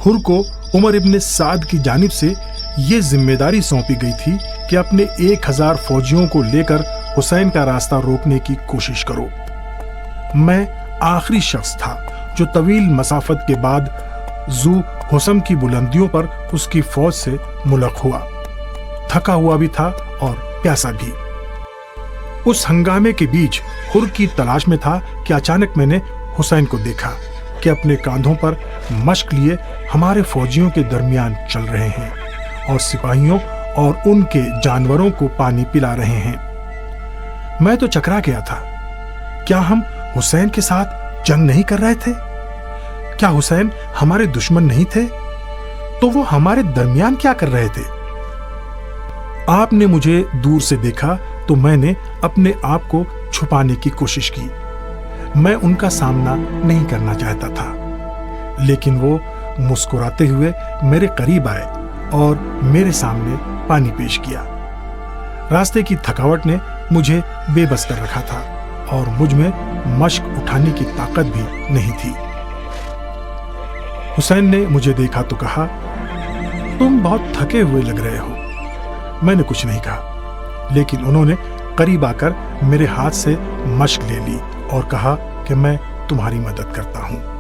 हुर को उमर इब्न साद की जानिब से ये जिम्मेदारी सौंपी गई थी कि अपने 1000 फौजियों को लेकर हुसैन का रास्ता रोकने की कोशिश करो। मैं आखिरी शख्स था जो तवील मसाफत के बाद जू हुसम की बुलंदियों पर उसकी फौज से मुलक हुआ। थका हुआ भी था और प्यासा भी। उस हंगामे के बीच हुर की तलाश में था कि अचानक मैंने हुसैन को देखा कि अपने कांधों पर मश्क लिए हमारे फौजियों के दरमियान चल रहे हैं और सिपाहियों और उनके जानवरों को पानी पिला रहे हैं। मैं तो चकरा गया था। क्या हम हुसैन के साथ जंग नहीं कर रहे थे? क्या हुसैन हमारे दुश्मन नहीं थे? तो वो हमारे दरमियान क्या कर रहे थे? आपने मुझे दूर से देखा तो मैंने अपने आप को छुपाने की कोशिश की। मैं उनका सामना नहीं करना चाहता था, लेकिन वो मुस्कुराते हुए मेरे करीब आए और मेरे सामने पानी पेश किया। रास्ते की थकावट ने मुझे बेबस कर रखा था और मुझ में मश्क उठाने की ताकत भी नहीं थी। हुसैन ने मुझे देखा तो कहा, तुम बहुत थके हुए लग रहे हो। मैंने कुछ नहीं कहा, लेकिन उन्होंने करीब आकर मेरे हाथ से मश्क ले ली और कहा कि मैं तुम्हारी मदद करता हूं।